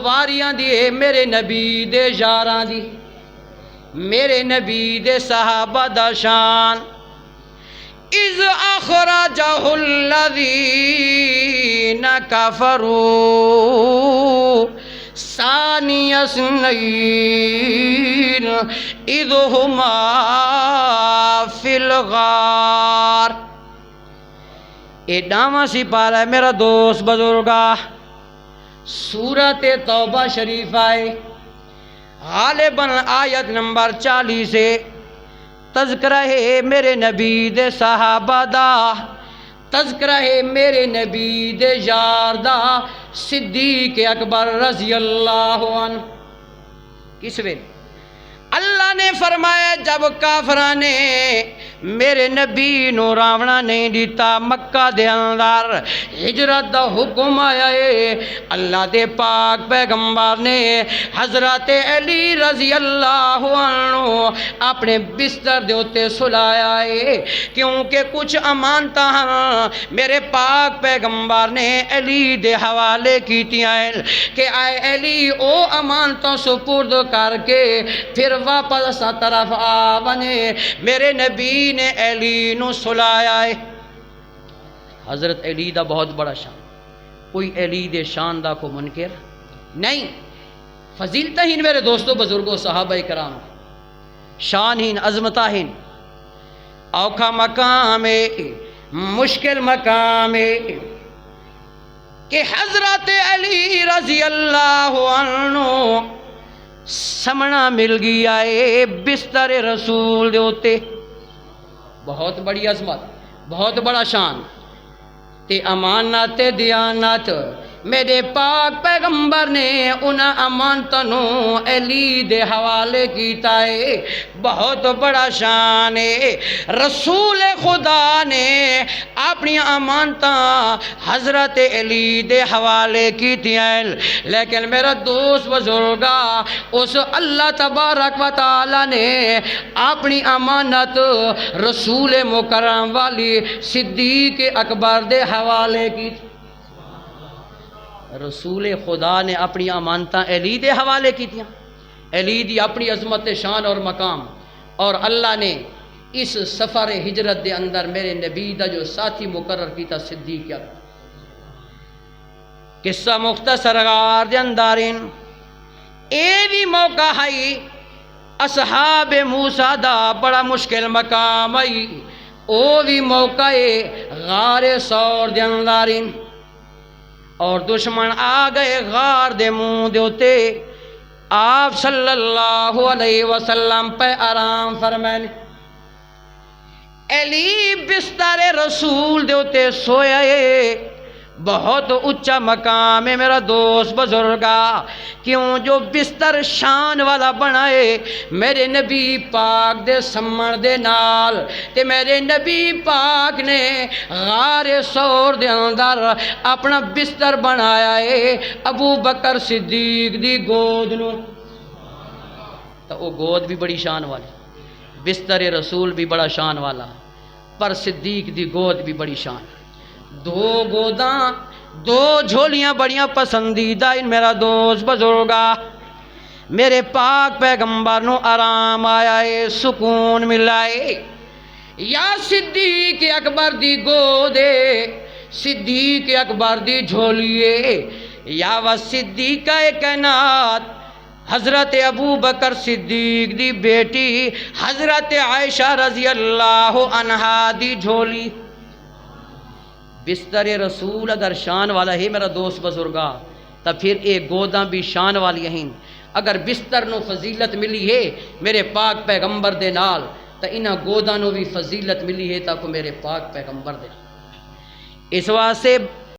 واریاں دی میرے نبی دے یاراں دی میرے نبی دے صحابہ دا شان اذ اخرجہ الذین کفروا ثانی اثنین اذ ہما فی الغار۔ اے ڈاواں سی پارا ہے میرا دوست بزرگا، سورۃ توبہ شریف آئے غالباً آیت نمبر 40 سے تذکرہ ہے میرے نبی دے صحابہ دا، تذکرہ ہے میرے نبی دے یار دا صدیق اکبر رضی اللہ عنہ۔ کس ویل اللہ نے فرمایا جب کافراں نے میرے نبی نو راونا نہیں دیتا، مکہ دے اندر ہجرت دا حکم آیا ہے، اللہ دے پاک پیغمبر نے حضرت علی رضی اللہ عنہ اپنے بستر دے اتے سلایا ہے، کیونکہ کچھ امانتاں میرے پاک پیغمبر نے علی دے حوالے کیتیاں ہیں کہ اے علی او امانتوں سپرد کر کے پھر واپس طرف آونے۔ میرے نبی نے علی نو سلایا ہے۔ حضرت علی دا بہت بڑا شان، کوئی علی دے شان دا کو منکر نہیں، فضیلتہ ہی میرے دوستو بزرگوں صحابہ کرام، شان ہی عظمتہ ہی، اوکھا مقام ہے، مشکل مقام ہے کہ حضرت علی رضی اللہ عنہ سمنا مل گیا ہے بستر رسول دے ہوتے، بہت بڑی عظمت، بہت بڑا شان تے امانت دیانت میرے پاک پیغمبر نے انہاں امانتوں علی دے حوالے کیتا ہے، بہت بڑا شان ہے۔ رسول خدا نے اپنی امانتاں حضرت علی دے حوالے کیتیاں، لیکن میرا دوست بزرگا اس اللہ تبارک و تعالی نے اپنی امانت رسول مکرم والی صدیق اکبر دے حوالے کی۔ رسول خدا نے اپنی امانتاں علی دے حوالے کی تھیں، علی دی اپنی عظمت شان اور مقام، اور اللہ نے اس سفر ہجرت دے اندر میرے نبی دا جو ساتھی مقرر کیتا صدیق اکبر۔ قصہ مختصر غار دے اندارین اے بھی موقع ہے اصحاب موسیٰ دا بڑا مشکل مقام ہے، او بھی موقع ہے غار سور دے اندارین، اور دشمن آ گئے غار دے منہ دے ہوتے، آپ صلی اللہ علیہ وسلم پہ آرام فرمائیں، علی بستر رسول دے ہوتے سویا ہے، بہت اچھا مقام ہے میرا دوست بزرگا، کیوں جو بستر شان والا بنائے میرے نبی پاک دے سمن دے نال، تے میرے نبی پاک نے غار سور دے اندر اپنا بستر بنایا ہے ابو بکر صدیق دی گود نو، تو وہ گود بھی بڑی شان والی، بستر رسول بھی بڑا شان والا، پر صدیق دی گود بھی بڑی شان، دو گوداں دو جھولیاں بڑیاں پسندیدہ ان میرا دوست بزرگا، میرے پاک پیغمبر نو آرام آیا ہے، سکون ملا ہے، یا صدیق اکبر دی گودے صدیق اکبر دی جھولیے، یا و صدیقہ کائنات حضرت ابو بکر صدیق دی بیٹی حضرت عائشہ رضی اللہ عنہا دی جھولی۔ بستر رسول اگر شان والا ہے میرا دوست بزرگا تو پھر ایک گوداں بھی شان والی ہیں، اگر بستر نو فضیلت ملی ہے میرے پاک پیغمبر دے نال تو انہاں گوداں نو بھی فضیلت ملی ہے تاکہ میرے پاک پیغمبر دے، اس واسطے